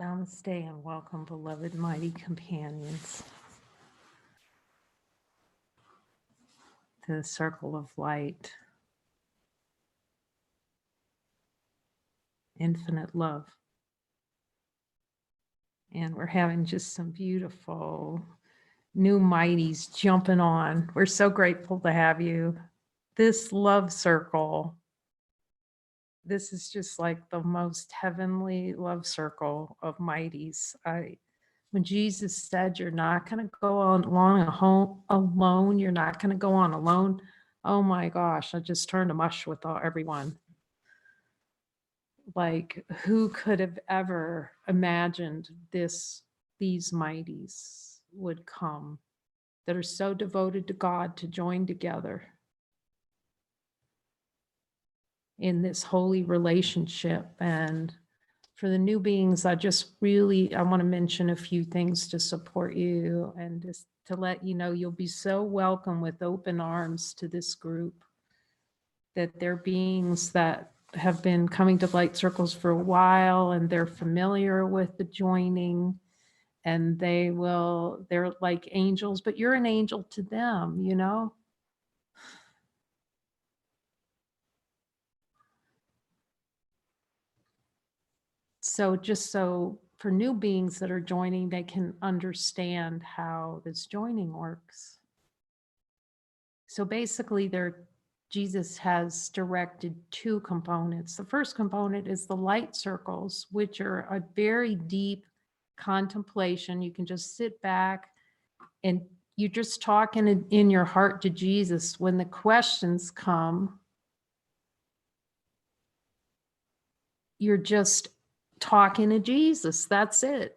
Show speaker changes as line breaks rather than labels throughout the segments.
Namaste and welcome, beloved mighty companions, to the circle of light, infinite love. And we're having just some beautiful new mighties jumping on. We're so grateful to have you. This love circle, this is just like the most heavenly love circle of mighties. When Jesus said, you're not going to go on alone, you're not going to go on alone. Oh my gosh, I just turned to mush with everyone. Like, who could have ever imagined these mighties would come that are so devoted to God to join together in this holy relationship? And for the new beings, I want to mention a few things to support you and just to let you know you'll be so welcome with open arms to this group, that they're beings that have been coming to light circles for a while and they're familiar with the joining, and they're like angels, but you're an angel to them, you know? So just so for new beings that are joining, they can understand how this joining works. So basically Jesus has directed two components. The first component is the light circles, which are a very deep contemplation. You can just sit back and you're just talking in your heart to Jesus. When the questions come, you're just talking to Jesus. That's it.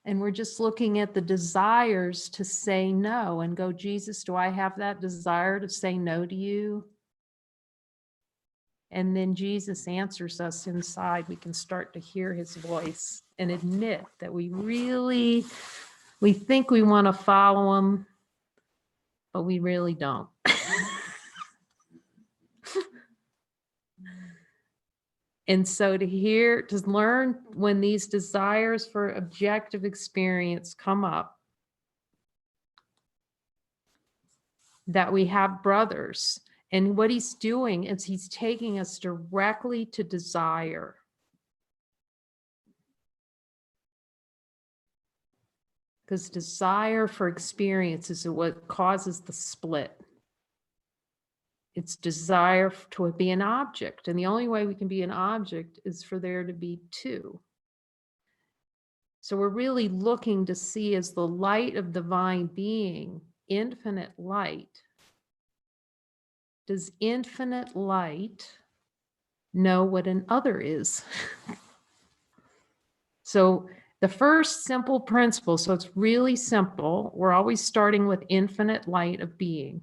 And we're just looking at the desires to say no and go, Jesus, do I have that desire to say no to you? And then Jesus answers us inside. We can start to hear his voice and admit that we think we want to follow him, but we really don't. And so to learn when these desires for objective experience come up, that we have brothers. And what he's doing is he's taking us directly to desire. Because desire for experience is what causes the split. It's desire to be an object. And the only way we can be an object is for there to be two. So we're really looking to see as the light of divine being, infinite light. Does infinite light know what an other is? So the first simple principle, so it's really simple. We're always starting with infinite light of being.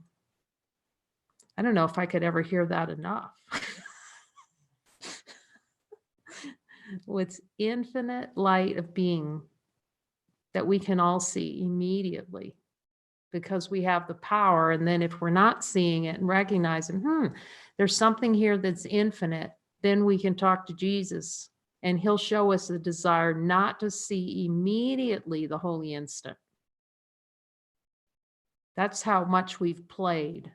I don't know if I could ever hear that enough. With infinite light of being that we can all see immediately because we have the power. And then if we're not seeing it and recognizing, there's something here that's infinite, then we can talk to Jesus and he'll show us the desire not to see immediately the holy instant. That's how much we've played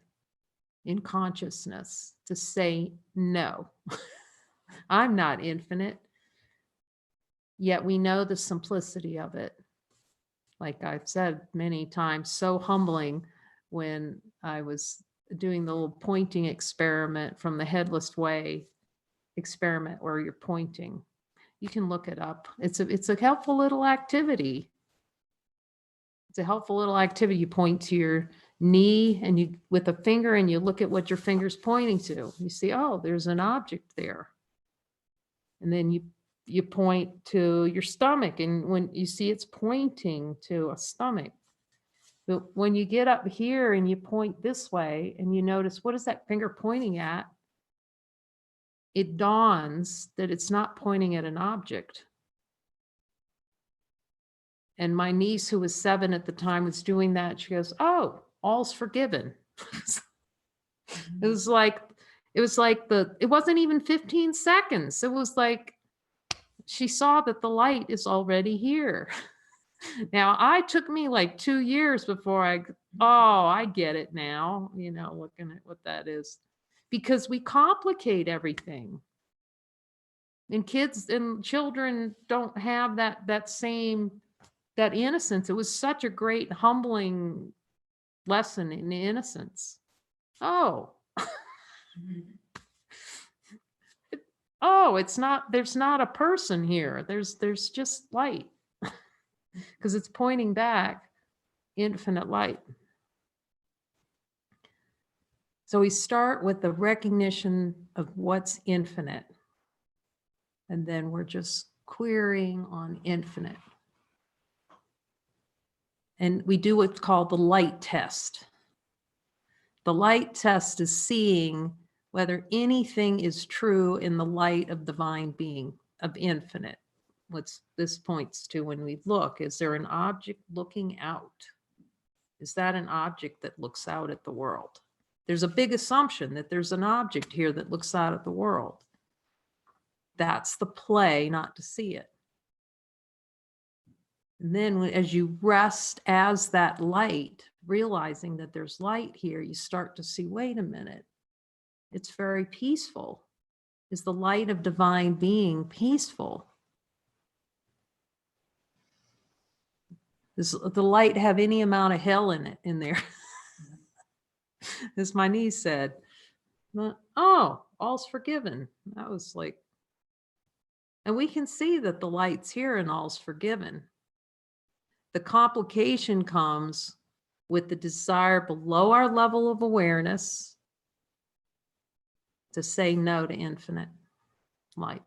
in consciousness, to say no. I'm not infinite. Yet we know the simplicity of it. Like I've said many times, so humbling when I was doing the little pointing experiment from the Headless Way experiment where you're pointing. You can look it up. It's a helpful little activity. It's a helpful little activity. You point to your knee and you with a finger and you look at what your finger's pointing to. You see, oh, there's an object there. And then you point to your stomach, and when you see it's pointing to a stomach. But when you get up here and you point this way and you notice, what is that finger pointing at? It dawns that it's not pointing at an object. And my niece, who was 7 at the time, was doing that. She goes, oh, all's forgiven. It wasn't even 15 seconds. It was like she saw that the light is already here. Now, it took me like 2 years before I get it now, looking at what that is. Because we complicate everything. And kids and children don't have that innocence. It was such a great, humbling lesson in innocence. Oh, there's not a person here. There's just light. Because it's pointing back infinite light. So we start with the recognition of what's infinite. And then we're just querying on infinite. And we do what's called the light test. The light test is seeing whether anything is true in the light of divine being, of infinite. What this points to when we look, is there an object looking out? Is that an object that looks out at the world? There's a big assumption that there's an object here that looks out at the world. That's the play not to see it. And then as you rest as that light, realizing that there's light here, you start to see, wait a minute, it's very peaceful. Is the light of divine being peaceful? Does the light have any amount of hell in there? As my niece said, oh, all's forgiven. That was like, and we can see that the light's here and all's forgiven. The complication comes with the desire below our level of awareness to say no to infinite light.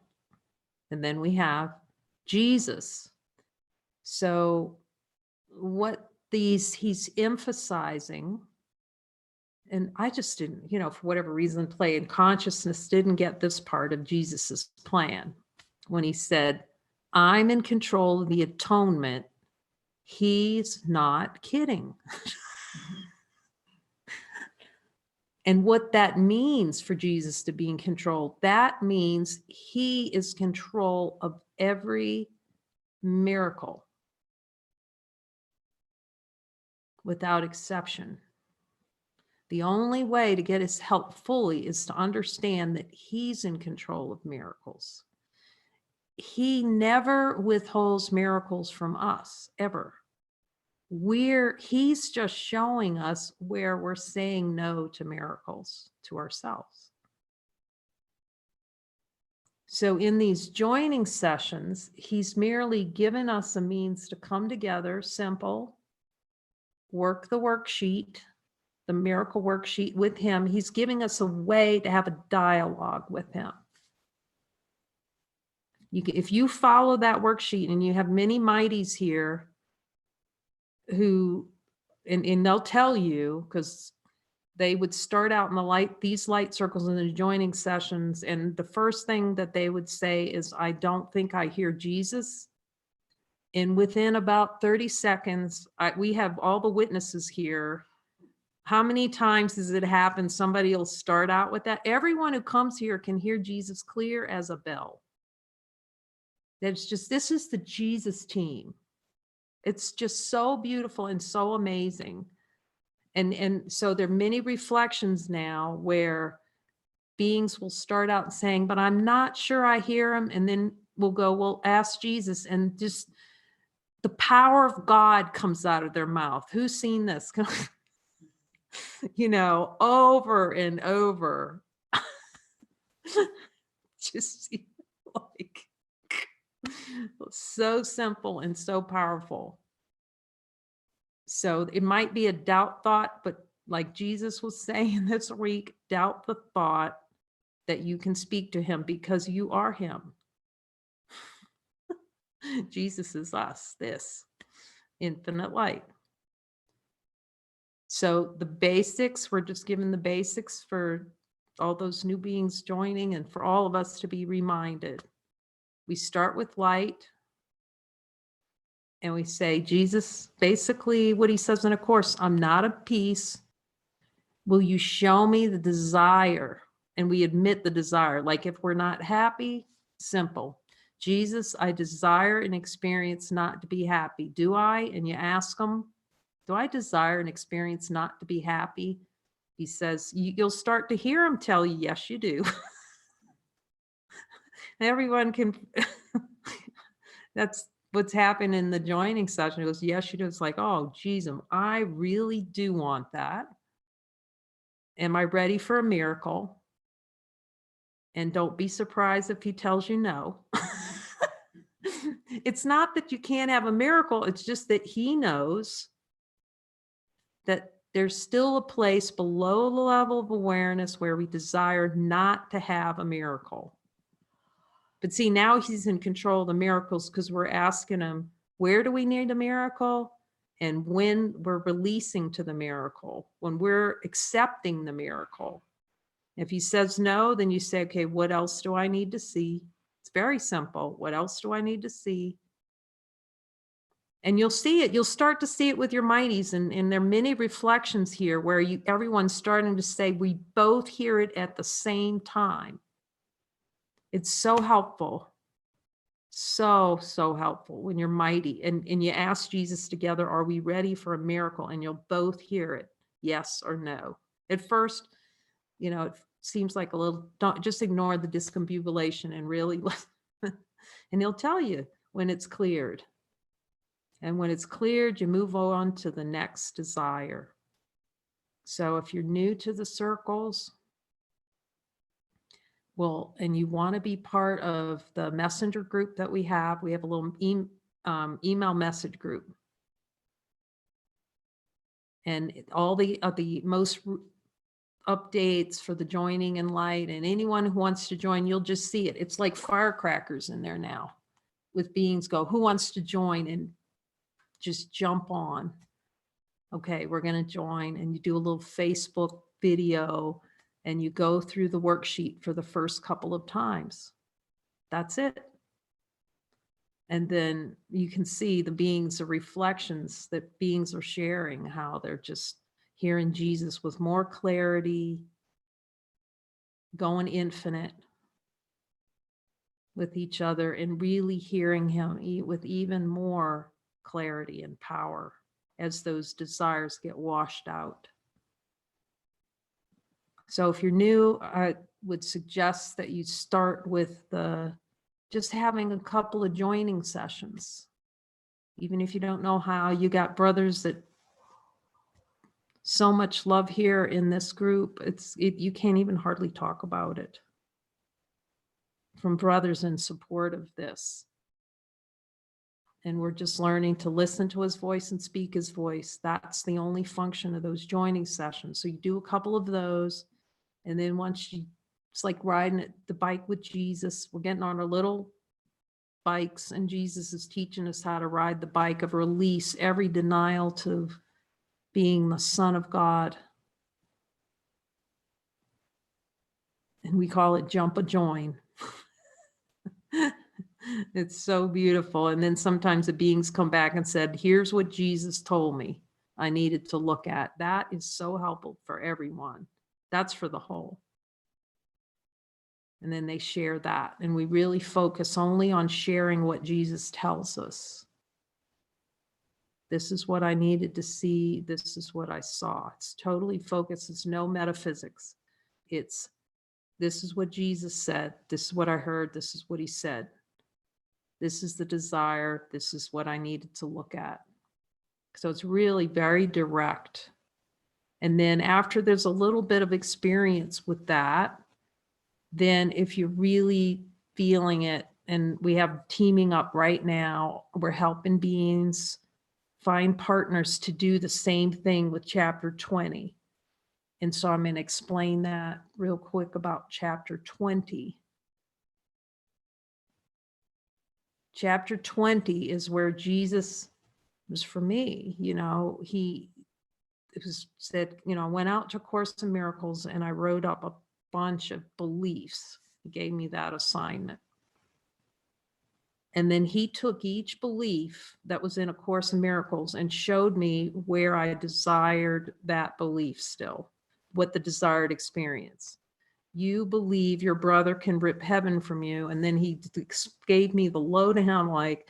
And then we have Jesus. So what he's emphasizing, and I just didn't, for whatever reason, play in consciousness didn't get this part of Jesus's plan. When he said, I'm in control of the atonement, he's not kidding. And what that means for Jesus to be in control, that means he is control of every miracle without exception. The only way to get his help fully is to understand that he's in control of miracles. He never withholds miracles from us, ever. He's just showing us where we're saying no to miracles to ourselves. So in these joining sessions, he's merely given us a means to come together, simple, work the worksheet, the miracle worksheet with him. He's giving us a way to have a dialogue with him. If you follow that worksheet, and you have many mighties here who, and they'll tell you, because they would start out in these light circles in the joining sessions, and the first thing that they would say is, I don't think I hear Jesus. And within about 30 seconds, we have all the witnesses here. How many times does it happen? Somebody will start out with that. Everyone who comes here can hear Jesus clear as a bell. This is the Jesus team. It's just so beautiful and so amazing. And so there are many reflections now where beings will start out saying, but I'm not sure I hear him. And then we'll ask Jesus, and just the power of God comes out of their mouth. Who's seen this? Over and over. Just like, so simple and so powerful. So it might be a doubt thought, but like Jesus was saying this week, doubt the thought that you can speak to him, because you are him. Jesus is us, this infinite light. So the basics, we're just given the basics for all those new beings joining, and for all of us to be reminded. We start with light, and we say, Jesus, basically what he says in A Course, I'm not of peace. Will you show me the desire? And we admit the desire. Like if we're not happy, simple. Jesus, I desire an experience not to be happy. Do I? And you ask him, do I desire an experience not to be happy? He says, you'll start to hear him tell you, yes, you do. Everyone can, that's what's happened in the joining session. It goes, yes, you do. It's like, oh, geez, I really do want that. Am I ready for a miracle? And don't be surprised if he tells you no. It's not that you can't have a miracle. It's just that he knows that there's still a place below the level of awareness where we desire not to have a miracle. But see, now he's in control of the miracles because we're asking him, where do we need a miracle? And when we're releasing to the miracle, when we're accepting the miracle. If he says no, then you say, okay, what else do I need to see? It's very simple. What else do I need to see? And you'll see it. You'll start to see it with your mighties. And there are many reflections here where everyone's starting to say, we both hear it at the same time. It's so helpful. So helpful when you're mighty. And you ask Jesus together, are we ready for a miracle? And you'll both hear it, yes or no. At first, it seems like a little, don't just ignore the discombobulation and really, and he'll tell you when it's cleared. And when it's cleared, you move on to the next desire. So if you're new to the circles, well, and you want to be part of the messenger group that we have a little email message group. And all the most updates for the joining and light, and anyone who wants to join, you'll just see it. It's like firecrackers in there now with beings go, who wants to join? And just jump on. Okay, we're going to join, and you do a little Facebook video and you go through the worksheet for the first couple of times. That's it. And then you can see the beings, the reflections that beings are sharing, how they're just hearing Jesus with more clarity, going infinite with each other, and really hearing him with even more clarity and power as those desires get washed out. So if you're new, I would suggest that you start with just having a couple of joining sessions. Even if you don't know how, you got brothers that so much love here in this group. You can't even hardly talk about it. From brothers in support of this. And we're just learning to listen to his voice and speak his voice. That's the only function of those joining sessions. So you do a couple of those. And then it's like riding the bike with Jesus. We're getting on our little bikes, and Jesus is teaching us how to ride the bike of release every denial to being the Son of God. And we call it jump a join. It's so beautiful. And then sometimes the beings come back and said, here's what Jesus told me I needed to look at. That is so helpful for everyone. That's for the whole. And then they share that. And we really focus only on sharing what Jesus tells us. This is what I needed to see. This is what I saw. It's totally focused. It's no metaphysics. This is what Jesus said. This is what I heard. This is what he said. This is the desire. This is what I needed to look at. So it's really very direct. And then after there's a little bit of experience with that, then if you're really feeling it, and we have teaming up right now, we're helping beings find partners to do the same thing with chapter 20. And so I'm going to explain that real quick about chapter 20. Chapter 20 is where Jesus was for me. He said, I went out to Course in Miracles and I wrote up a bunch of beliefs. He gave me that assignment. And then he took each belief that was in A Course in Miracles and showed me where I desired that belief still, what the desired experience. You believe your brother can rip heaven from you. And then he gave me the lowdown, like,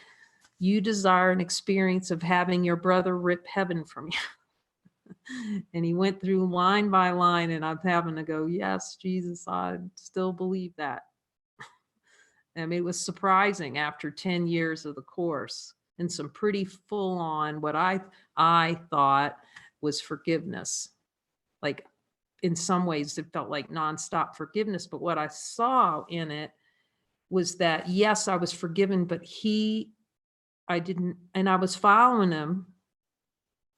you desire an experience of having your brother rip heaven from you. And he went through line by line, and I'm having to go, yes, Jesus, I still believe that. I mean, it was surprising after 10 years of the course, and some pretty full on what I thought was forgiveness. Like, in some ways it felt like nonstop forgiveness, but what I saw in it was that, yes, I was forgiven, but I didn't, and I was following him.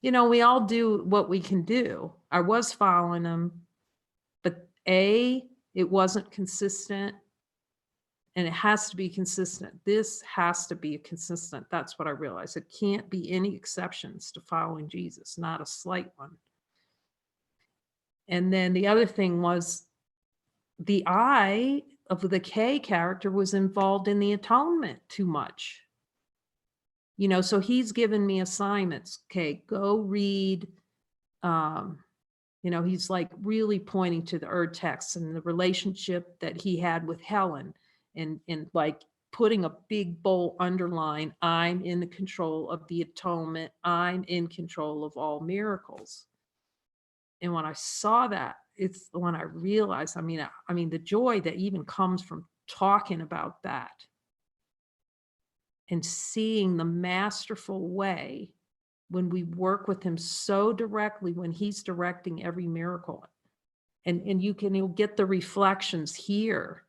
You know, we all do what we can do. I was following him, but it wasn't consistent, and it has to be consistent. This has to be consistent. That's what I realized. It can't be any exceptions to following Jesus, not a slight one. And then the other thing was, the I of the K character was involved in the atonement too much. You know, so he's given me assignments. Okay, go read. You know, he's like really pointing to the Urtext and the relationship that he had with Helen, and like putting a big bold underline, I'm in the control of the atonement. I'm in control of all miracles. And when I saw that, it's when I realized, I mean, the joy that even comes from talking about that and seeing the masterful way when we work with him so directly, when he's directing every miracle. And you'll get the reflections here.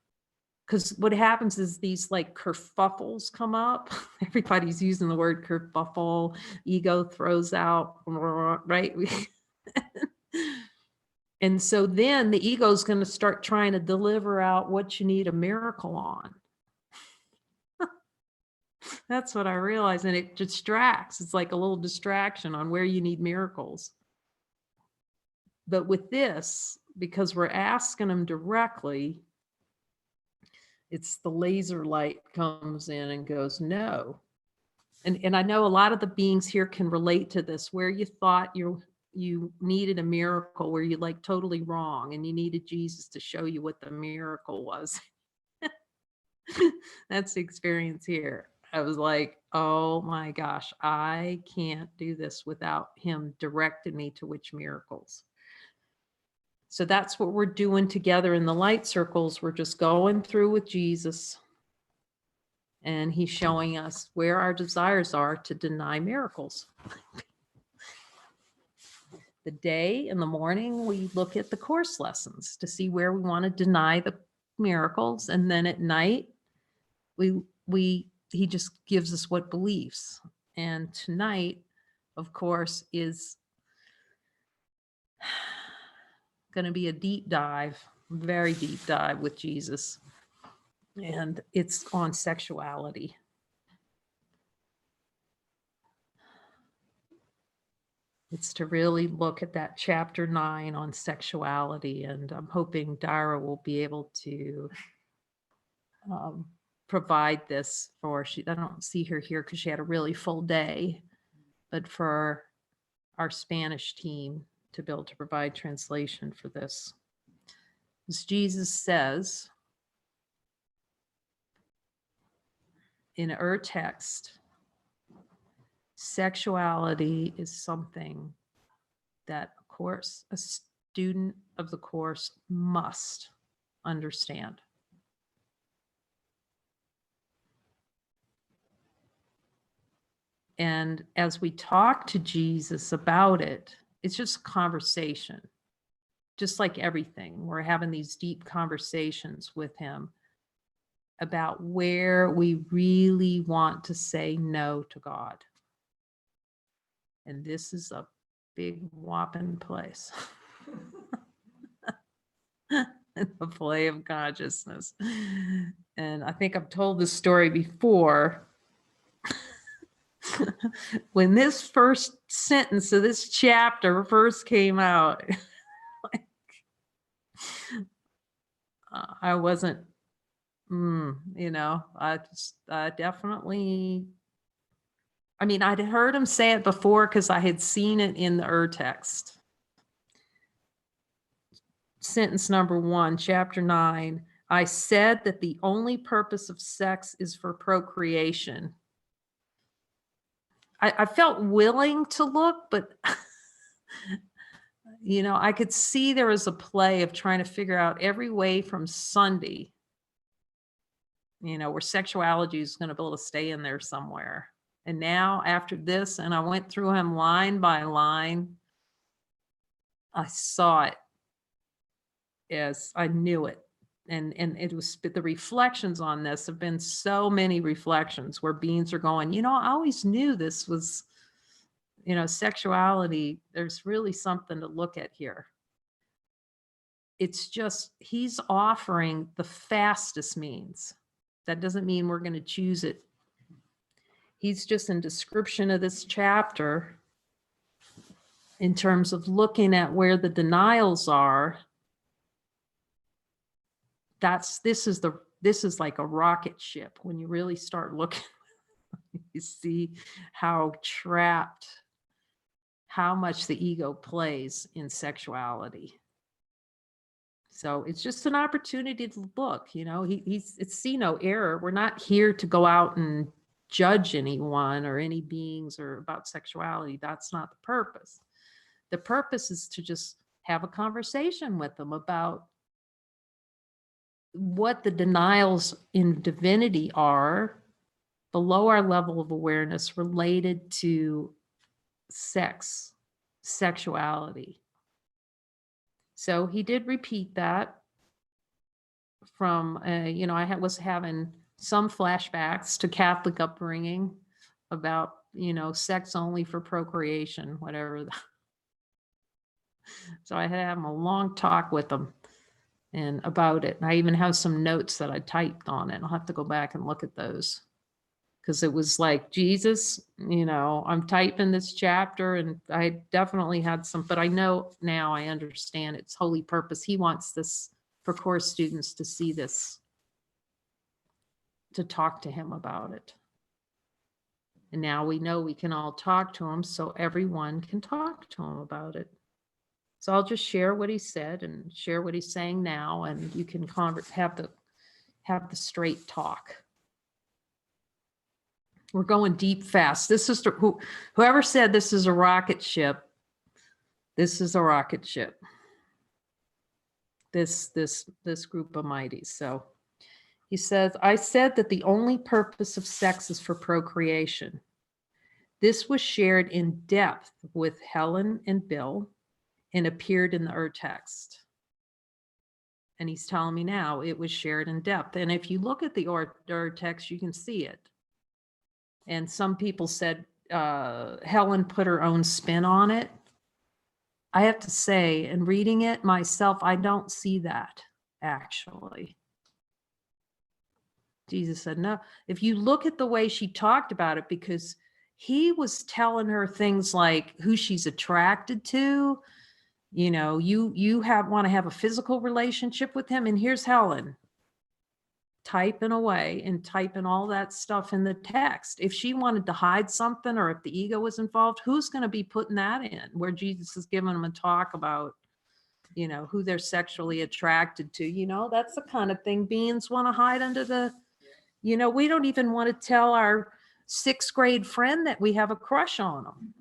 Because what happens is these like kerfuffles come up. Everybody's using the word kerfuffle. Ego throws out, right? And so then the ego is going to start trying to deliver out what you need a miracle on. That's what I realized. And it distracts. It's like a little distraction on where you need miracles. But with this, because we're asking them directly, it's the laser light comes in and goes, no. And I know a lot of the beings here can relate to this, where you thought you needed a miracle, where you like totally wrong, and you needed Jesus to show you what the miracle was. That's the experience here. I was like, oh my gosh, I can't do this without him directing me to which miracles. So that's what we're doing together in the light circles. We're just going through with Jesus, and he's showing us where our desires are to deny miracles. The day in the morning, we look at the course lessons to see where we want to deny the miracles. And then at night, he just gives us what beliefs. And tonight, of course, is going to be a deep dive, very deep dive with Jesus. And it's on sexuality. It's to really look at that chapter 9 on sexuality. And I'm hoping Dara will be able to provide this for, I don't see her here because she had a really full day, but for our Spanish team to be able to provide translation for this. As Jesus says in Urtext, sexuality is something that, of course, a student of the course must understand. And as we talk to Jesus about it, it's just a conversation. Just like everything, we're having these deep conversations with him about where we really want to say no to God. And this is a big whopping place. The play of consciousness. And I think I've told this story before. When this first sentence of this chapter first came out, I wasn't, I definitely, I'd heard him say it before because I had seen it in the Urtext. sentence number 1, chapter 9. I said that the only purpose of sex is for procreation. I felt willing to look, but you know, I could see there was a play of trying to figure out every way from Sunday, you know, where sexuality is going to be able to stay in there somewhere. And now after this, and I went through him line by line, I saw it as I knew it. And it was the reflections on this have been so many reflections where beings are going, you know, I always knew this was, you know, sexuality. There's really something to look at here. It's just, he's offering the fastest means. That doesn't mean we're going to choose it. He's just in description of this chapter in terms of looking at where the denials are. This is like a rocket ship. When you really start looking, you see how trapped, how much the ego plays in sexuality. So it's just an opportunity to look, you know, it's see no error. We're not here to go out and judge anyone or any beings or about sexuality. That's not the purpose. The purpose is to just have a conversation with them about what the denials in divinity are below our level of awareness related to sex, sexuality. So he did repeat that from, you know, I was having some flashbacks to Catholic upbringing about, you know, sex only for procreation, whatever. So I had to have a long talk with him and about it. And I even have some notes that I typed on it. I'll have to go back and look at those. Because it was like, Jesus, you know, I'm typing this chapter and I definitely had some, but I know now I understand its holy purpose. He wants this for course students to see this, to talk to him about it. And now we know we can all talk to him, so everyone can talk to him about it. So I'll just share what he said and share what he's saying now, and you can have the straight talk. We're going deep fast. This is whoever said this is a rocket ship. This is a rocket ship. This group of mighties. So he says, I said that the only purpose of sex is for procreation. This was shared in depth with Helen and Bill and appeared in the Urtext. And he's telling me now it was shared in depth. And if you look at the Urtext, you can see it. And some people said Helen put her own spin on it. I have to say, in reading it myself, I don't see that, actually. Jesus said, no. If you look at the way she talked about it, because he was telling her things like who she's attracted to, you know, you want to have a physical relationship with him, and here's Helen typing away and typing all that stuff in the text. If she wanted to hide something or if the ego was involved, who's going to be putting that in where Jesus is giving them a talk about, you know, who they're sexually attracted to? You know, that's the kind of thing beings want to hide under the, you know, we don't even want to tell our 6th grade friend that we have a crush on them.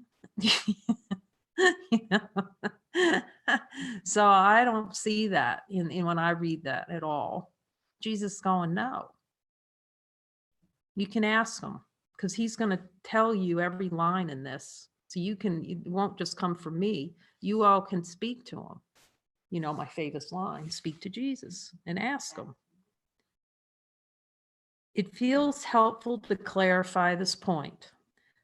You know? So I don't see that in when I read that at all. Jesus going, no. You can ask him because he's going to tell you every line in this. So it won't just come from me. You all can speak to him. You know, my favorite line, speak to Jesus and ask him. It feels helpful to clarify this point.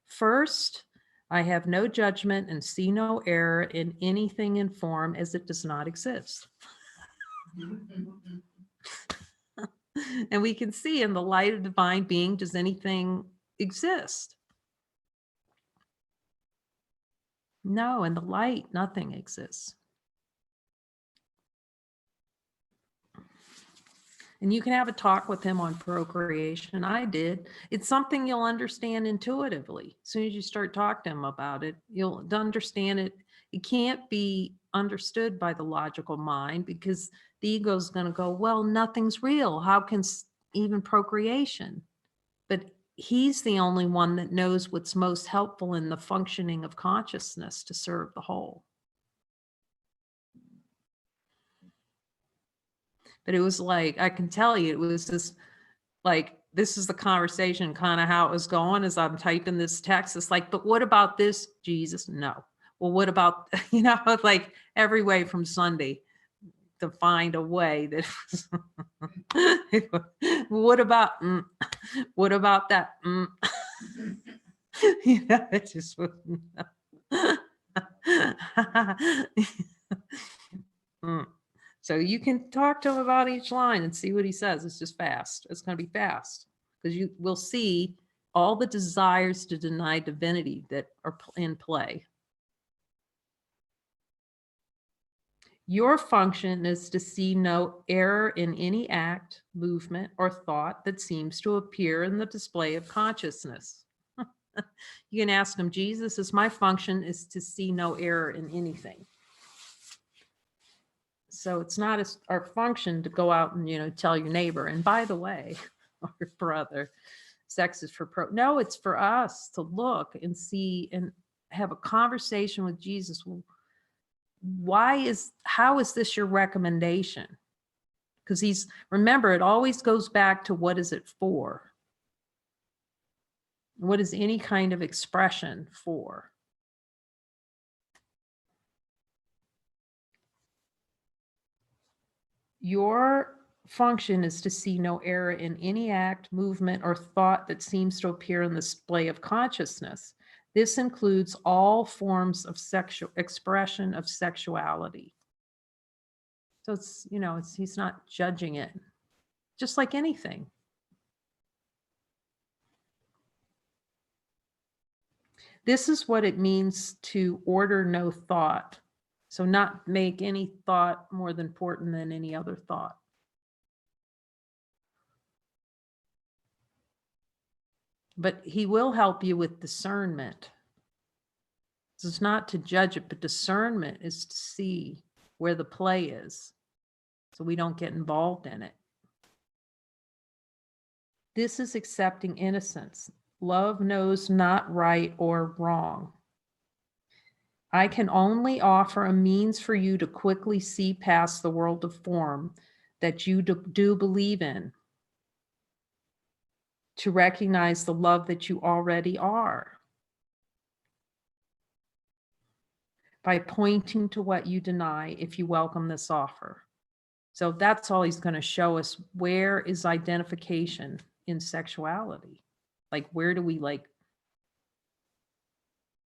First, I have no judgment and see no error in anything in form as it does not exist. And we can see in the light of divine being, does anything exist? No, in the light, nothing exists. And you can have a talk with him on procreation. I did. It's something you'll understand intuitively. As soon as you start talking to him about it, you'll understand it. It can't be understood by the logical mind because the ego is going to go, well, nothing's real. How can even procreation? But he's the only one that knows what's most helpful in the functioning of consciousness to serve the whole. But it was like, I can tell you, it was just like, this is the conversation, kind of how it was going as I'm typing this text. It's like, but what about this, Jesus? No. Well, what about, like every way from Sunday to find a way that was, what about that? It just was. So you can talk to him about each line and see what he says. It's just fast. It's going to be fast because you will see all the desires to deny divinity that are in play. Your function is to see no error in any act, movement, or thought that seems to appear in the display of consciousness. You can ask him, Jesus, is my function is to see no error in anything. So it's not our function to go out and, tell your neighbor, and by the way, or your brother, sex is for no, it's for us to look and see and have a conversation with Jesus. How is this your recommendation? Because remember, it always goes back to what is it for? What is any kind of expression for? Your function is to see no error in any act, movement, or thought that seems to appear in the display of consciousness. This includes all forms of sexual expression of sexuality. So he's not judging it, just like anything. This is what it means to order no thought. So not make any thought more important than any other thought. But he will help you with discernment. This is not to judge it, but discernment is to see where the play is so we don't get involved in it. This is accepting innocence. Love knows not right or wrong. I can only offer a means for you to quickly see past the world of form that you do believe in, to recognize the love that you already are, by pointing to what you deny if you welcome this offer. So that's all he's going to show us. Where is identification in sexuality? Like, where do we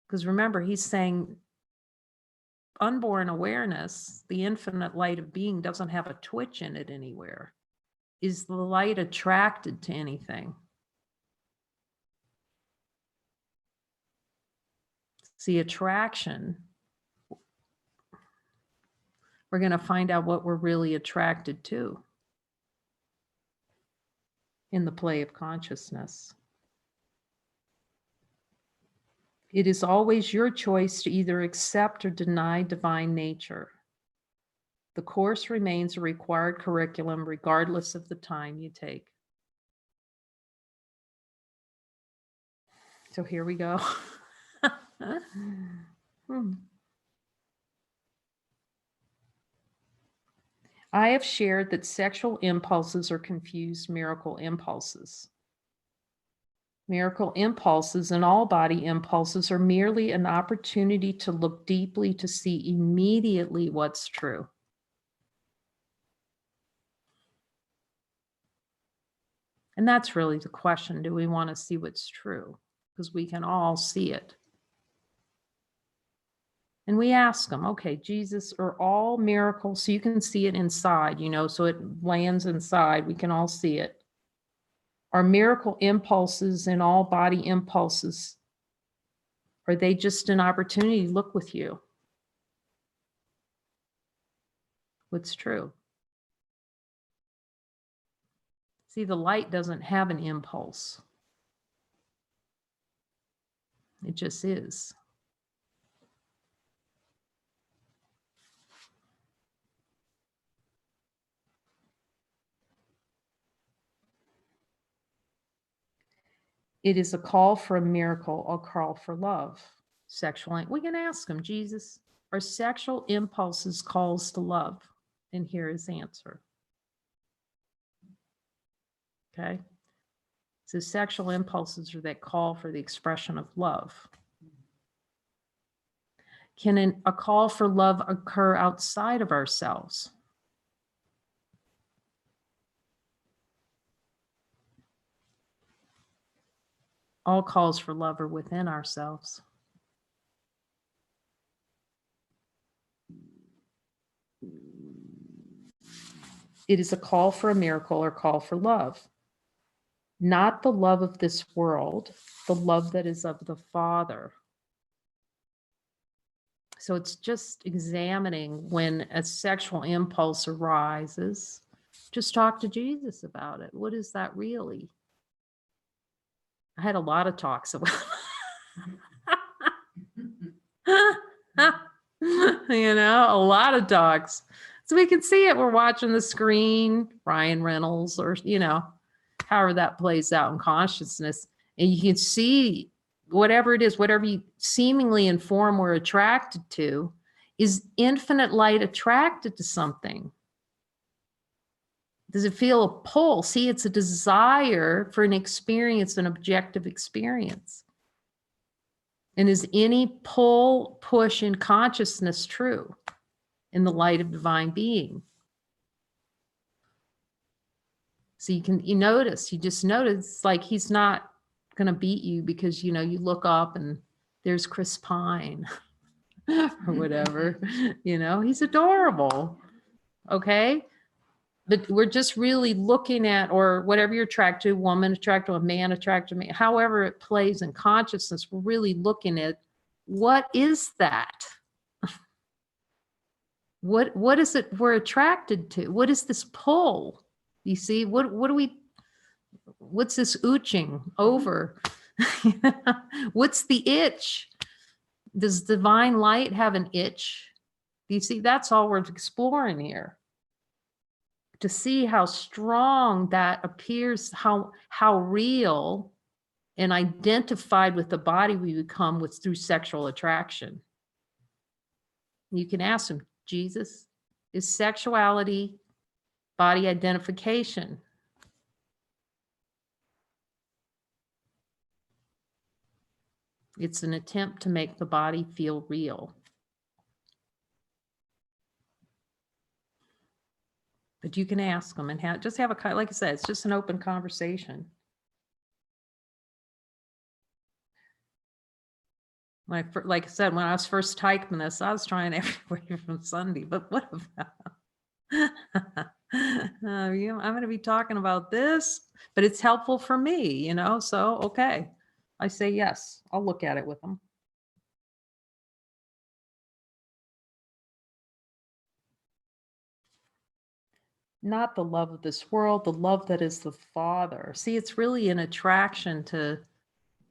because remember, he's saying unborn awareness, the infinite light of being, doesn't have a twitch in it anywhere. Is the light attracted to anything? See, attraction, we're going to find out what we're really attracted to in the play of consciousness. It is always your choice to either accept or deny divine nature. The course remains a required curriculum regardless of the time you take. So here we go. I have shared that sexual impulses are confused miracle impulses. Miracle impulses and all body impulses are merely an opportunity to look deeply to see immediately what's true. And that's really the question. Do we want to see what's true? Because we can all see it. And we ask them, okay, Jesus, are all miracles? So you can see it inside, so it lands inside. We can all see it. Are miracle impulses and all body impulses, are they just an opportunity to look with you? What's true? See, the light doesn't have an impulse. It just is. It is a call for a miracle, a call for love. Sexual, we can ask him, Jesus, are sexual impulses calls to love? And here is the answer. Okay. So sexual impulses are that call for the expression of love. Can a call for love occur outside of ourselves? All calls for love are within ourselves. It is a call for a miracle or call for love. Not the love of this world, the love that is of the Father. So it's just examining when a sexual impulse arises, just talk to Jesus about it. What is that really? I had a lot of talks about you know, a lot of talks. So we can see it. We're watching the screen, Ryan Reynolds, or, you know, however that plays out in consciousness. And you can see whatever it is, whatever you seemingly in form we're attracted to, is infinite light attracted to something? Does it feel a pull? See, it's a desire for an experience, an objective experience. And is any pull, push in consciousness true in the light of divine being? So you just notice like he's not going to beat you because, you know, you look up and there's Chris Pine or whatever, you know, he's adorable. Okay. But we're just really looking at, or whatever you're attracted to, woman attracted to a man, attracted to me, however it plays in consciousness, we're really looking at what is that? What is it we're attracted to? What is this pull? You see, what's this ooching over? What's the itch? Does divine light have an itch? Do you see? That's all we're exploring here. To see how strong that appears, how real and identified with the body we become with through sexual attraction. You can ask him, Jesus, is sexuality body identification? It's an attempt to make the body feel real. But you can ask them and just have a, like I said, it's just an open conversation. Like I said, when I was first typing this, I was trying every way from Sunday, but what about? I'm going to be talking about this, but it's helpful for me, you know, so, okay. I say, yes, I'll look at it with them. Not the love of this world, the love that is the Father. See, it's really an attraction to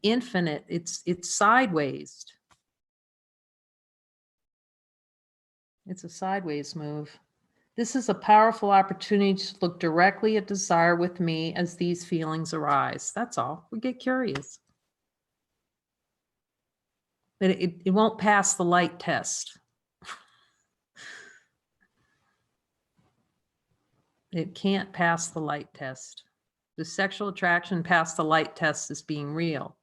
infinite. It's sideways. It's a sideways move. This is a powerful opportunity to look directly at desire with me as these feelings arise. That's all. We get curious. But it won't pass the light test. It can't pass the light test. The sexual attraction past the light test is being real.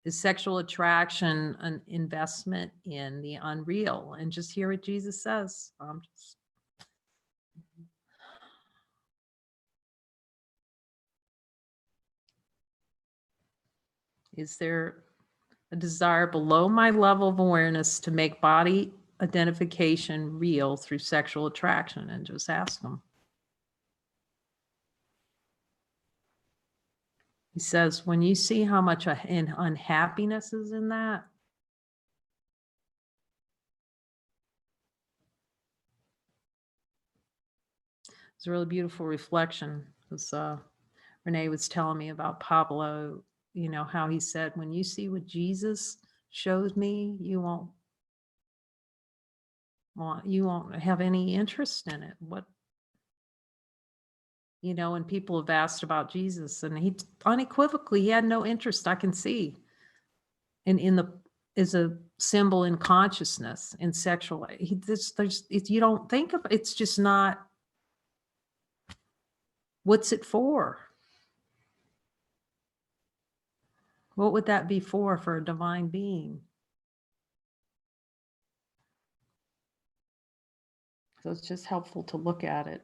Is sexual attraction an investment in the unreal? And just hear what Jesus says. Is there a desire below my level of awareness to make body identification real through sexual attraction? And just ask them. He says, when you see how much unhappiness is in that, it's a really beautiful reflection. Because Renee was telling me about Pablo, you know, how he said, when you see what Jesus shows me, you won't have any interest in it. And people have asked about Jesus, and he unequivocally, he had no interest, I can see, in the, is a symbol in consciousness, in sexual. You don't think of, it's just not, what's it for? What would that be for a divine being? So it's just helpful to look at it.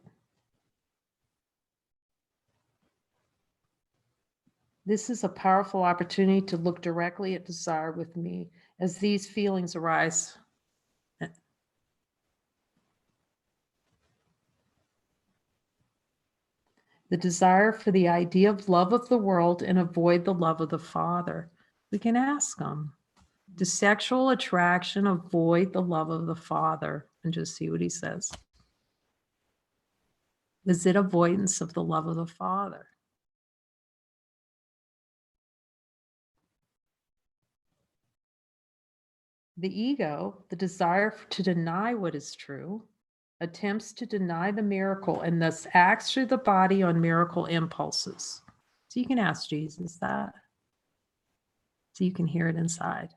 This is a powerful opportunity to look directly at desire with me as these feelings arise. The desire for the idea of love of the world and avoid the love of the Father. We can ask them, does sexual attraction avoid the love of the Father? And just see what he says. Is it avoidance of the love of the Father? The ego, the desire to deny what is true, attempts to deny the miracle and thus acts through the body on miracle impulses. So you can ask Jesus that, so you can hear it inside.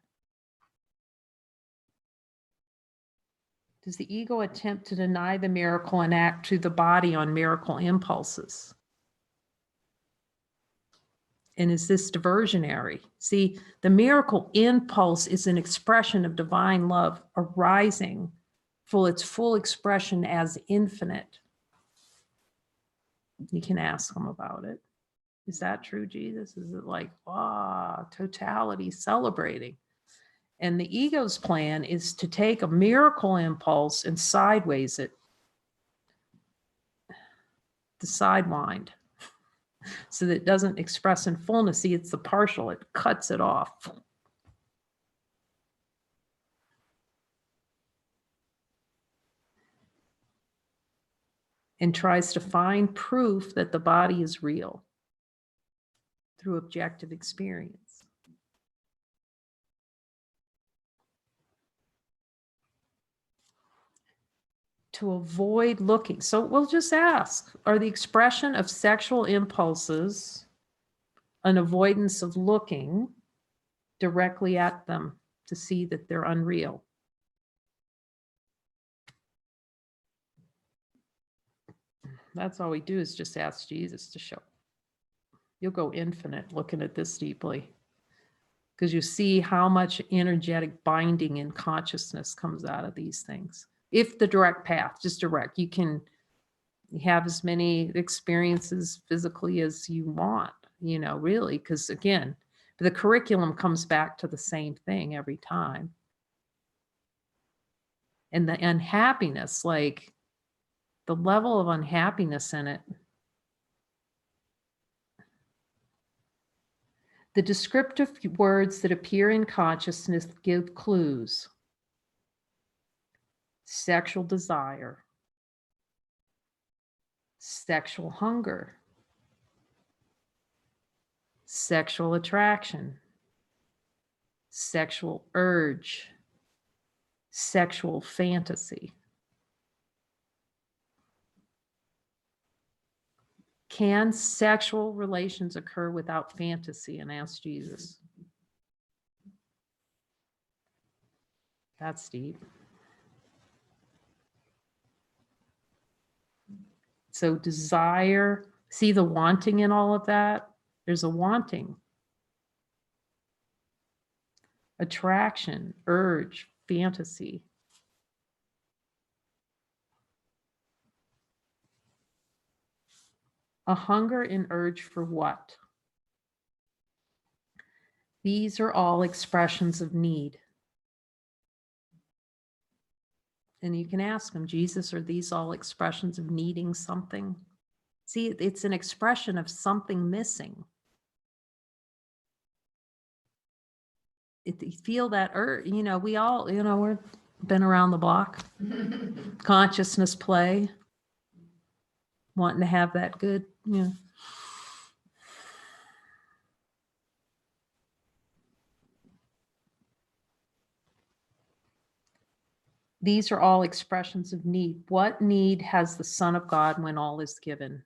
Does the ego attempt to deny the miracle and act through the body on miracle impulses? And is this diversionary? See, the miracle impulse is an expression of divine love arising for its full expression as infinite. You can ask them about it. Is that true, Jesus? Is it like, totality celebrating? And the ego's plan is to take a miracle impulse and sideways it, the sidewind, so that it doesn't express in fullness. See, it's the partial, it cuts it off. And tries to find proof that the body is real through objective experience. To avoid looking. So we'll just ask, are the expression of sexual impulses an avoidance of looking directly at them to see that they're unreal? That's all we do, is just ask Jesus to show. You'll go infinite looking at this deeply, because you see how much energetic binding in consciousness comes out of these things. If the direct path, just direct, you can have as many experiences physically as you want, really, because again, the curriculum comes back to the same thing every time. And the unhappiness, like the level of unhappiness in it. The descriptive words that appear in consciousness give clues. Sexual desire, sexual hunger, sexual attraction, sexual urge, sexual fantasy. Can sexual relations occur without fantasy? And ask Jesus. That's deep. So desire, see the wanting in all of that? There's a wanting. Attraction, urge, fantasy. A hunger and urge for what? These are all expressions of need. And you can ask him, Jesus, are these all expressions of needing something? See, it's an expression of something missing. You feel that urge, we all, we've been around the block. Consciousness play, wanting to have that good, These are all expressions of need. What need has the Son of God when all is given?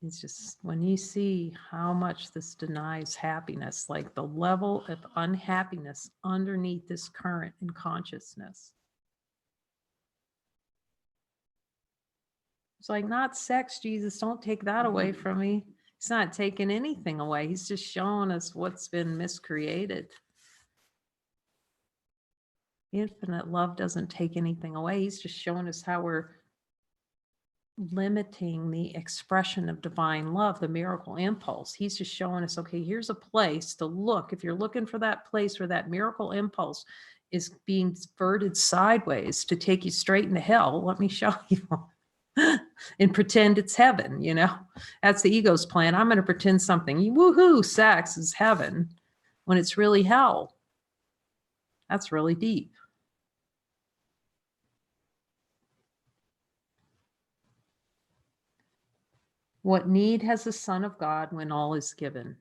It's just when you see how much this denies happiness, like the level of unhappiness underneath this current in consciousness. It's like, not sex, Jesus, don't take that away from me. He's not taking anything away. He's just showing us what's been miscreated. Infinite love doesn't take anything away. He's just showing us how we're limiting the expression of divine love, the miracle impulse. He's just showing us, okay, here's a place to look. If you're looking for that place where that miracle impulse is being diverted sideways to take you straight into hell, let me show you. And pretend it's heaven, you know? That's the ego's plan. I'm going to pretend something. Woohoo, sex is heaven when it's really hell. That's really deep. What need has the Son of God when all is given?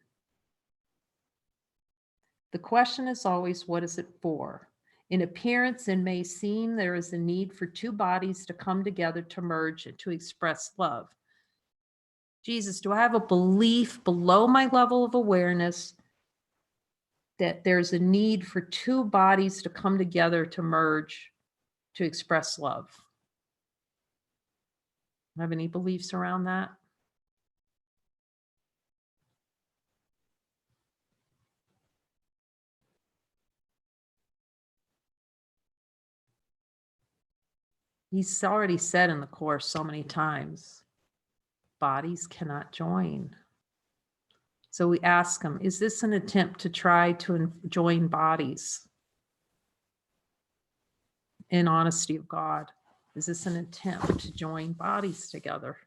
The question is always, what is it for? In appearance, it may seem there is a need for two bodies to come together to merge and to express love. Jesus, do I have a belief below my level of awareness that there's a need for two bodies to come together to merge to express love? Have any beliefs around that? He's already said in the Course so many times, bodies cannot join. So we ask him, is this an attempt to try to join bodies in honesty of God? Is this an attempt to join bodies together?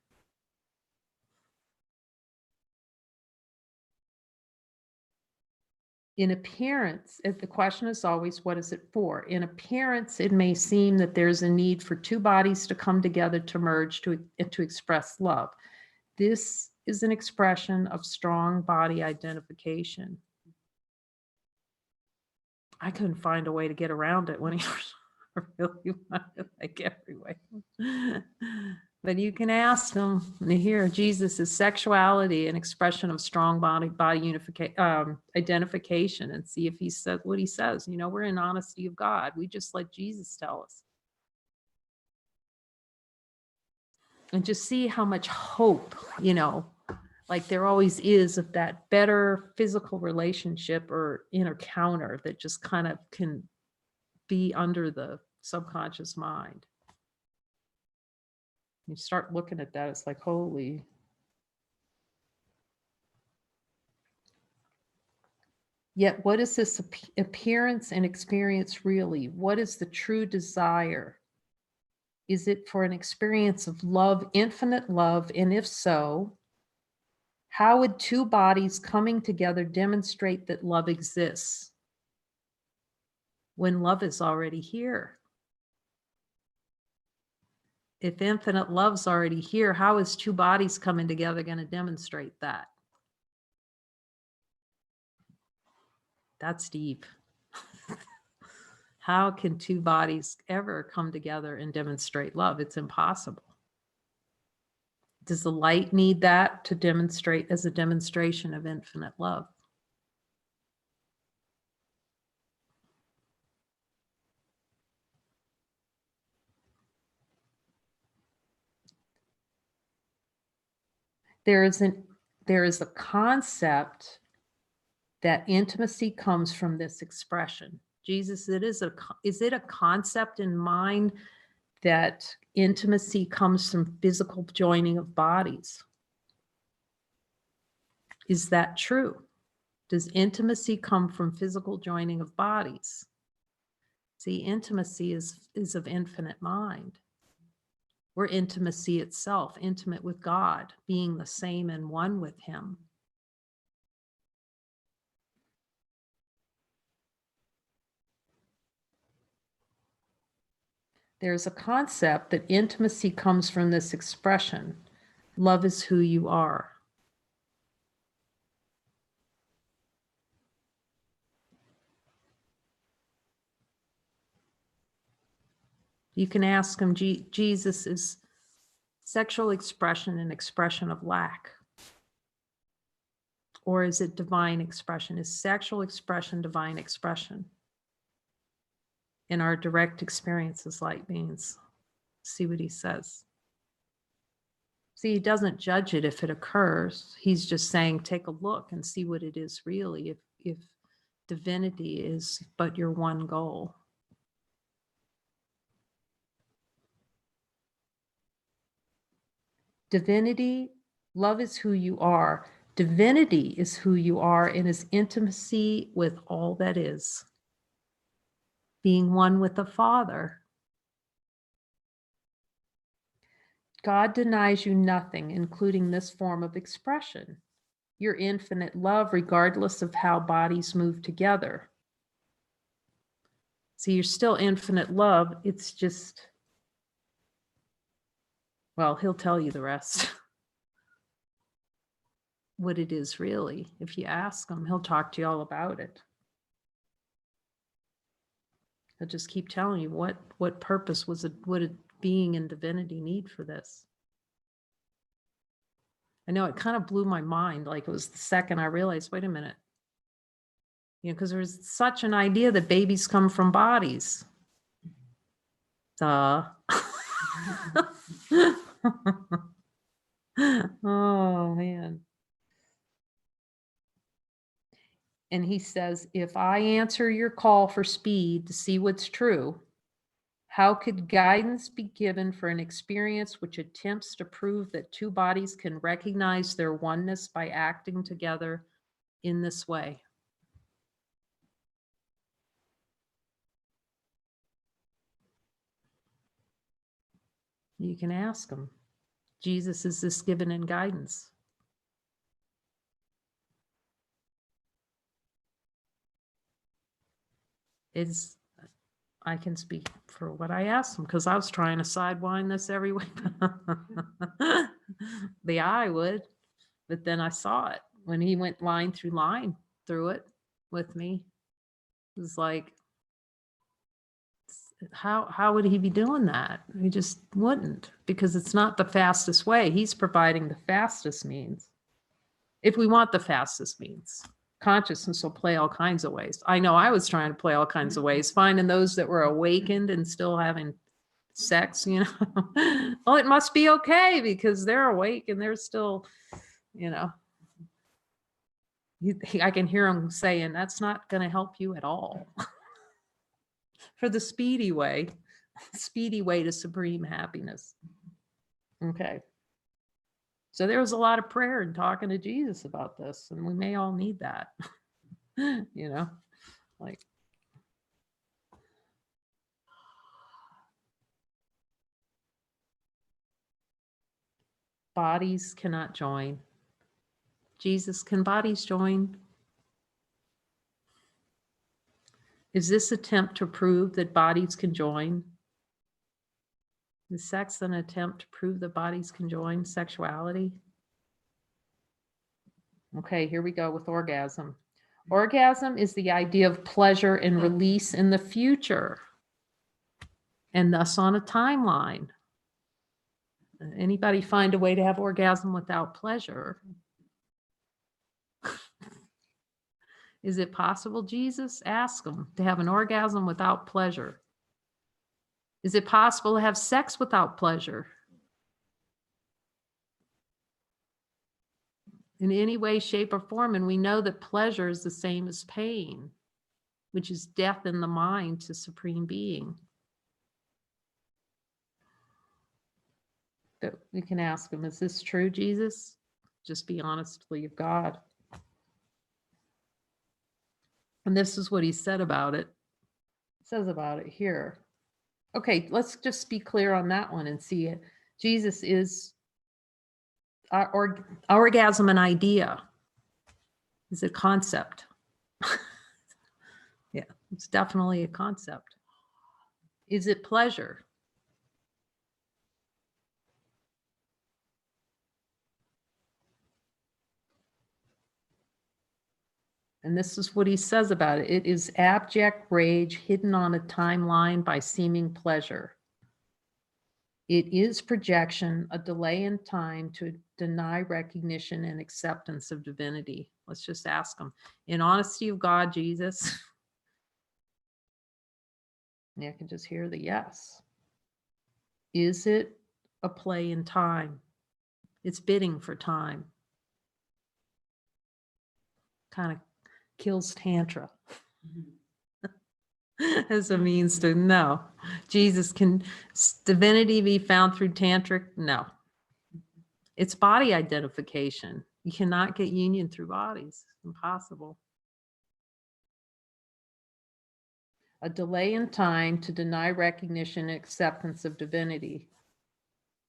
In appearance, the question is always, what is it for? In appearance, it may seem that there's a need for two bodies to come together to merge to express love. This is an expression of strong body identification. I couldn't find a way to get around it when he really wanted, like, every way. But you can ask him here, Jesus, is sexuality an expression of strong body identification, and see if he said what he says. You know, we're in honesty of God. We just let Jesus tell us. And just see how much hope, you know, like there always is, of that better physical relationship or encounter that just kind of can be under the subconscious mind. You start looking at that, it's like, holy. Yet what is this appearance and experience really? What is the true desire? Is it for an experience of love, infinite love? And if so, how would two bodies coming together demonstrate that love exists when love is already here? If infinite love's already here, how is two bodies coming together going to demonstrate that? That's deep. How can two bodies ever come together and demonstrate love? It's impossible. Does the light need that to demonstrate as a demonstration of infinite love? There is a concept that intimacy comes from this expression. Jesus, is it a concept in mind that intimacy comes from physical joining of bodies? Is that true? Does intimacy come from physical joining of bodies? See, intimacy is of infinite mind. We're intimacy itself, intimate with God, being the same and one with him. There's a concept that intimacy comes from this expression. Love is who you are. You can ask him, Jesus, is sexual expression an expression of lack? or is it divine expression? Is sexual expression divine expression? In our direct experience as light beings. See what he says. See, he doesn't judge it if it occurs. He's just saying, take a look and see what it is really, if divinity is but your one goal. Divinity, love is who you are. Divinity is who you are in his intimacy with all that is. Being one with the Father. God denies you nothing, including this form of expression. Your infinite love, regardless of how bodies move together. See, you're still infinite love. It's just, well, he'll tell you the rest. What it is really. If you ask him, he'll talk to you all about it. He'll just keep telling you what purpose would a being in divinity need for this. I know it kind of blew my mind. Like it was the second I realized, wait a minute. You know, because there's such an idea that babies come from bodies. Duh. Oh, man. And he says, if I answer your call for speed to see what's true, how could guidance be given for an experience which attempts to prove that two bodies can recognize their oneness by acting together in this way? You can ask him. Jesus, is this given in guidance? I can speak for what I asked him because I was trying to sidewind this every way. The eye would, but then I saw it when he went line through it with me. It was like, how would he be doing that? He just wouldn't, because it's not the fastest way. He's providing the fastest means. If we want the fastest means. Consciousness will play all kinds of ways. I know I was trying to play all kinds of ways, finding those that were awakened and still having sex, you know. Well, it must be okay because they're awake and they're still, you know. I can hear them saying, that's not going to help you at all. For the speedy way to supreme happiness. Okay. So there was a lot of prayer and talking to Jesus about this, and we may all need that. You know, like, bodies cannot join. Jesus, can bodies join? Is this attempt to prove that bodies can join? Is sex an attempt to prove that bodies can join sexuality? Okay, here we go with orgasm. Orgasm is the idea of pleasure and release in the future, and thus on a timeline. Anybody find a way to have orgasm without pleasure? Is it possible, Jesus? Ask them to have an orgasm without pleasure. Is it possible to have sex without pleasure? In any way, shape, or form. And we know that pleasure is the same as pain, which is death in the mind to Supreme Being. But we can ask him, is this true, Jesus? Just be honest, believe God. And this is what he said about it. It says about it here. Okay, let's just be clear on that one and see it. Jesus, is orgasm an idea? Is it a concept? Yeah, it's definitely a concept. Is it pleasure? And this is what he says about it. It is abject rage hidden on a timeline by seeming pleasure. It is projection, a delay in time to deny recognition and acceptance of divinity. Let's just ask them. In honesty of God, Jesus. I can just hear the yes. Is it a play in time? It's bidding for time. Kind of kills Tantra as a means to no. Jesus, can divinity be found through Tantric? No. It's body identification. You cannot get union through bodies. Impossible. A delay in time to deny recognition and acceptance of divinity.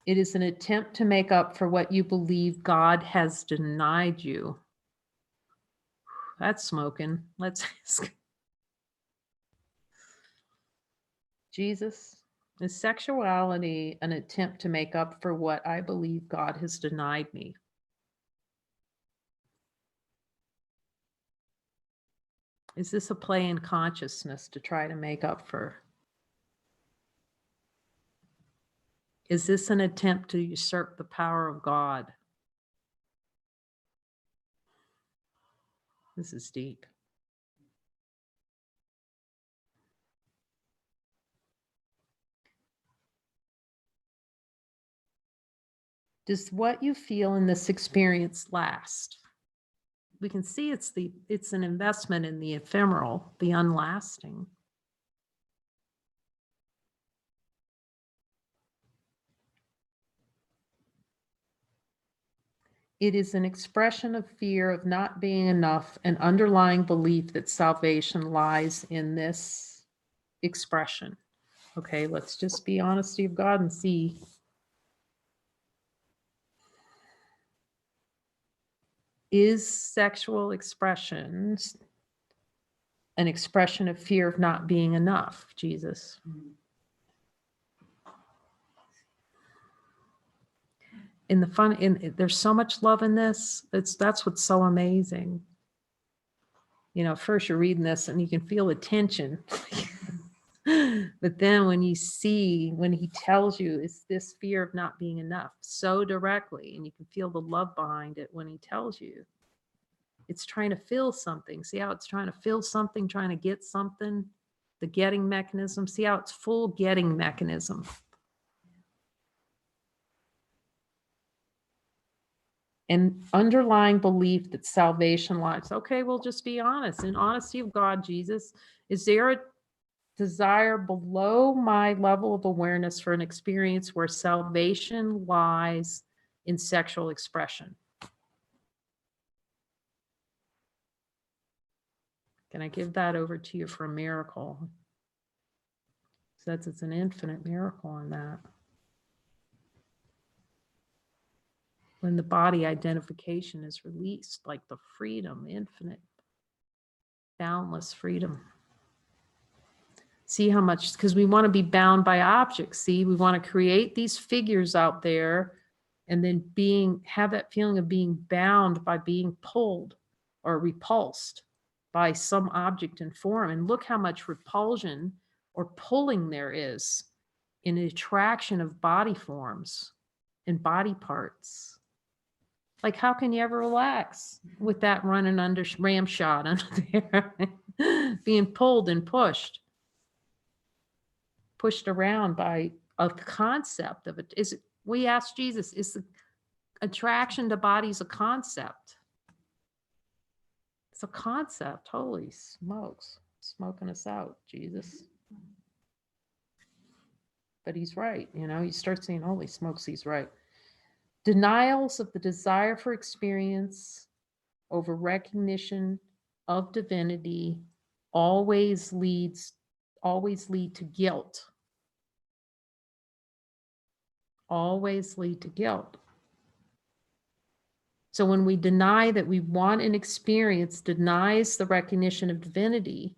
It is an attempt to make up for what you believe God has denied you. That's smoking. Let's ask. Jesus, is sexuality an attempt to make up for what I believe God has denied me? Is this a play in consciousness to try to make up for? Is this an attempt to usurp the power of God? This is deep. Does what you feel in this experience last? We can see it's an investment in the ephemeral, the unlasting. It is an expression of fear of not being enough, an underlying belief that salvation lies in this expression. Okay, let's just be honesty of God and see. Is sexual expressions an expression of fear of not being enough, Jesus? In the fun, there's so much love in this. That's what's so amazing. You know, first you're reading this and you can feel the tension. But then when you see, when he tells you it's this fear of not being enough so directly, and you can feel the love behind it when he tells you, it's trying to fill something. See how it's trying to fill something, trying to get something, the getting mechanism. See how it's full getting mechanism. And underlying belief that salvation lies. Okay, we'll just be honest. In honesty of God, Jesus, is there a desire below my level of awareness for an experience where salvation lies in sexual expression? Can I give that over to you for a miracle? Says it's an infinite miracle in that. When the body identification is released, like the freedom, infinite, boundless freedom. See how much, because we want to be bound by objects. See, we want to create these figures out there and then have that feeling of being bound by being pulled or repulsed by some object and form. And look how much repulsion or pulling there is in the attraction of body forms and body parts. Like, how can you ever relax with that running under ramshot under there, being pulled and pushed around by a concept of it? Is it? We asked Jesus, is the attraction to bodies a concept? It's a concept. Holy smokes, smoking us out, Jesus. But he's right. You know, you start saying, holy smokes, he's right. Denials of the desire for experience over recognition of divinity always lead to guilt. Always lead to guilt. So when we deny that we want an experience, denies the recognition of divinity,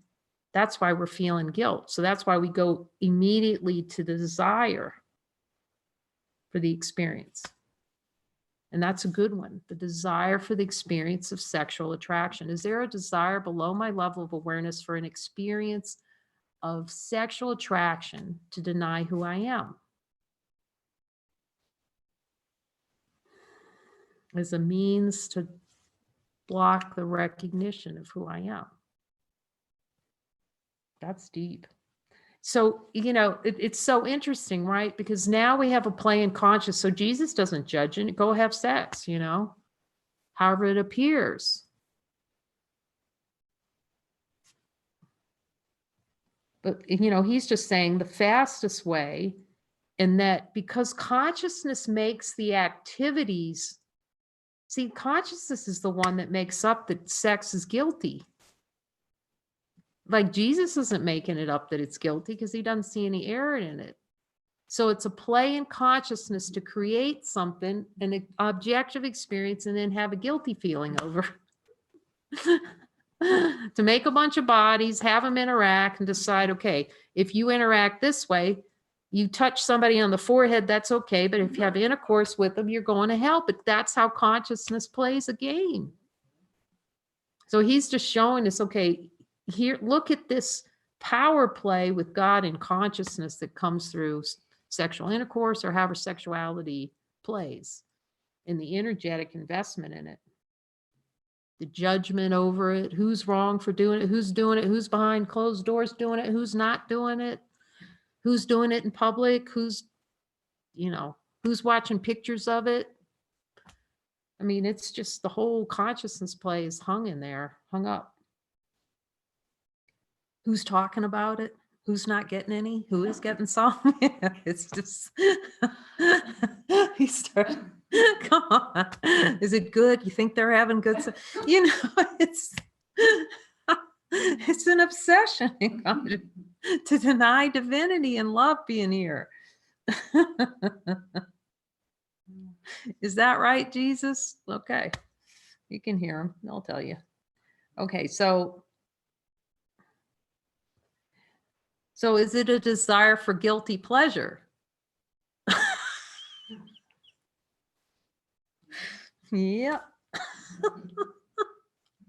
that's why we're feeling guilt. So that's why we go immediately to the desire for the experience. And that's a good one. The desire for the experience of sexual attraction. Is there a desire below my level of awareness for an experience of sexual attraction to deny who I am? as a means to block the recognition of who I am. That's deep. So, you know, it's so interesting, right? Because now we have a play in conscious. So Jesus doesn't judge it. Go have sex, you know, however it appears. But, you know, he's just saying the fastest way, and that because consciousness makes the activities, see, consciousness is the one that makes up that sex is guilty. Like Jesus isn't making it up that it's guilty because he doesn't see any error in it. So it's a play in consciousness to create something, an objective experience, and then have a guilty feeling over. To make a bunch of bodies, have them interact and decide, okay, if you interact this way, you touch somebody on the forehead, that's okay. But if you have intercourse with them, you're going to hell. But that's how consciousness plays a game. So he's just showing us, okay, here, look at this power play with God and consciousness that comes through sexual intercourse or however sexuality plays, and the energetic investment in it. The judgment over it, who's wrong for doing it, who's behind closed doors doing it, who's not doing it, who's doing it in public, who's, you know, who's watching pictures of it. I mean, it's just the whole consciousness play is hung in there, hung up. Who's talking about it? Who's not getting any? Who is getting some? It's just, he started, come on. Is it good? You think they're having good stuff? You know, it's an obsession to deny divinity and love being here. Is that right, Jesus? Okay. You can hear him. I'll tell you. Okay, so is it a desire for guilty pleasure? Yeah.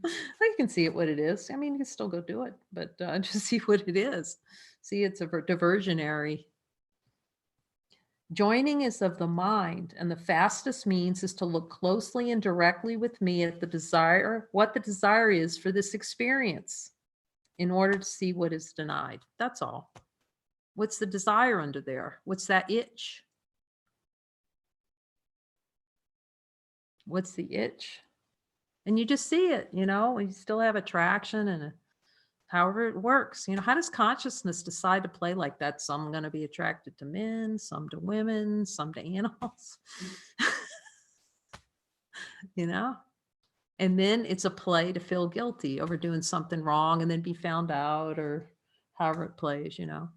You can see it what it is. I mean, you can still go do it, but just see what it is. See, it's a diversionary. Joining is of the mind, and the fastest means is to look closely and directly with me at the desire, what the desire is for this experience, in order to see what is denied. That's all. What's the desire under there? What's that itch? What's the itch? And you just see it, you know, you still have attraction and however it works. You know, how does consciousness decide to play like that? Some are going to be attracted to men, some to women, some to animals. You know? And then it's a play to feel guilty over doing something wrong and then be found out, or however it plays, you know.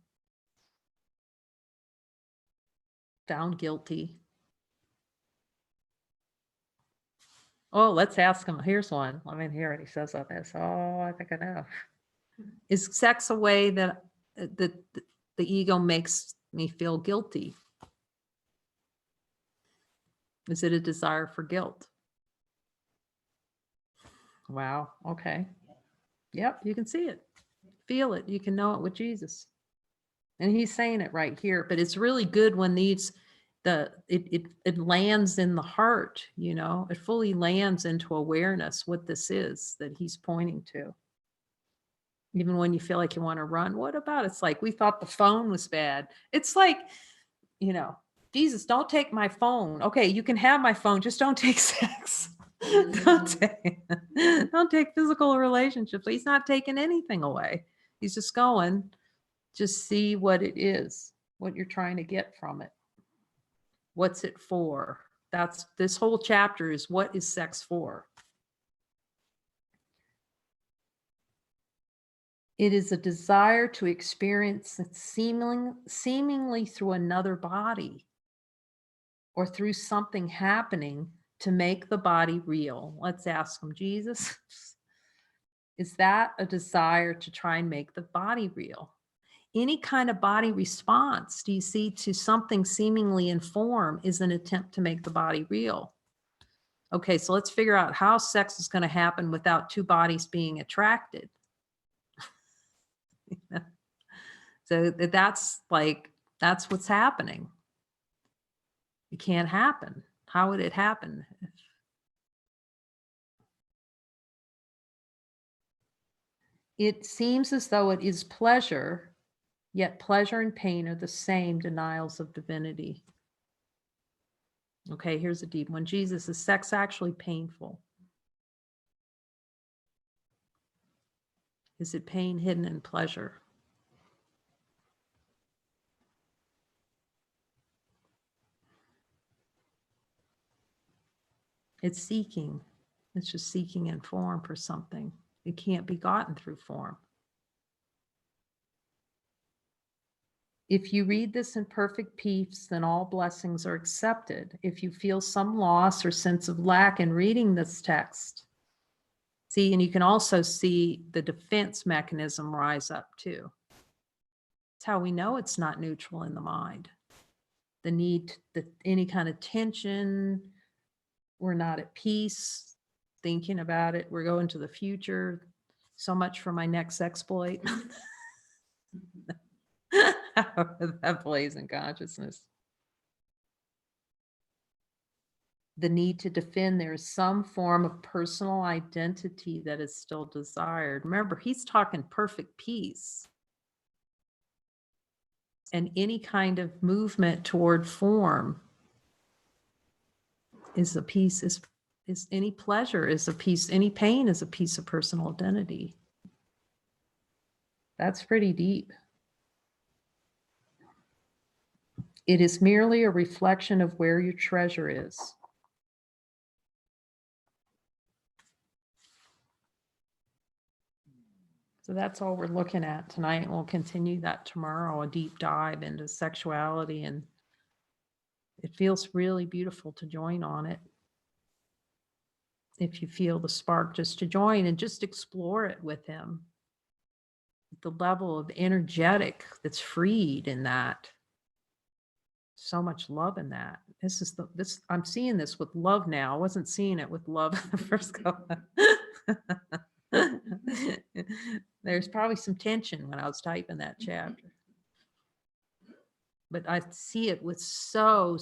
Found guilty. Oh, let's ask him. Here's one. Let me hear what he says on this. Oh, I think I know. Is sex a way that the ego makes me feel guilty? Is it a desire for guilt? Wow. Okay. Yep, you can see it. Feel it. You can know it with Jesus. And he's saying it right here, but it's really good when it lands in the heart, you know, it fully lands into awareness what this is that he's pointing to. Even when you feel like you want to run, what about it's like we thought the phone was bad. It's like, you know, Jesus, don't take my phone. Okay, you can have my phone, just don't take sex. Don't take physical relationships. He's not taking anything away. He's just going, just see what it is, what you're trying to get from it. What's it for? That's this whole chapter is, what is sex for? It is a desire to experience it seemingly through another body or through something happening to make the body real. Let's ask him, Jesus, is that a desire to try and make the body real? Any kind of body response, do you see, to something seemingly in form is an attempt to make the body real. Okay, so let's figure out how sex is going to happen without two bodies being attracted. So that's what's happening. It can't happen. How would it happen? It seems as though it is pleasure, yet pleasure and pain are the same denials of divinity. Okay, here's a deep one. Jesus, is sex actually painful? Is it pain hidden in pleasure? It's seeking. It's just seeking in form for something. It can't be gotten through form. If you read this in perfect peace, then all blessings are accepted. If you feel some loss or sense of lack in reading this text, see, and you can also see the defense mechanism rise up too. It's how we know it's not neutral in the mind. The need, any kind of tension, we're not at peace, thinking about it, we're going to the future. So much for my next exploit. That plays in consciousness. The need to defend, there is some form of personal identity that is still desired. Remember, he's talking perfect peace. And any kind of movement toward form is a piece, is any pleasure is a piece, any pain is a piece of personal identity. That's pretty deep. It is merely a reflection of where your treasure is. So that's all we're looking at tonight. We'll continue that tomorrow, a deep dive into sexuality, and it feels really beautiful to join on it. If you feel the spark, just to join and just explore it with him. The level of energetic that's freed in that. So much love in that. I'm seeing this with love now. I wasn't seeing it with love the first couple. There's probably some tension when I was typing that chapter. But I see it with so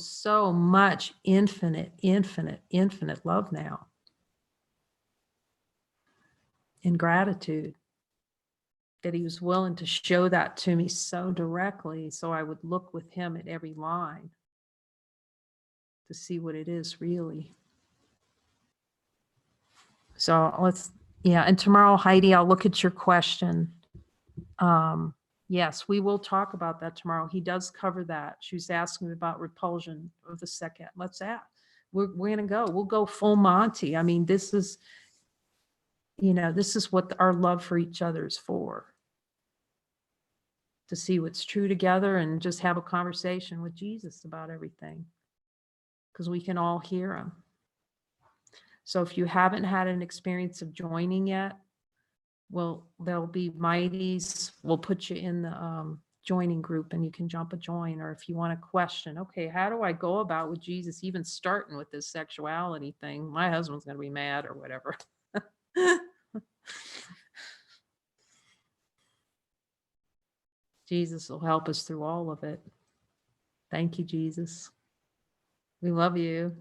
much infinite love now. In gratitude that he was willing to show that to me so directly, so I would look with him at every line to see what it is really. So and tomorrow, Heidi, I'll look at your question. Yes, we will talk about that tomorrow. He does cover that. She was asking me about repulsion of the second. Let's ask. We're going to go. We'll go full Monty. I mean, this is what our love for each other is for. To see what's true together and just have a conversation with Jesus about everything. Because we can all hear him. So if you haven't had an experience of joining yet, well, there'll be mighties. We'll put you in the joining group and you can jump a join. Or if you want a question, okay, how do I go about with Jesus, even starting with this sexuality thing? My husband's going to be mad or whatever. Jesus will help us through all of it. Thank you, Jesus. We love you.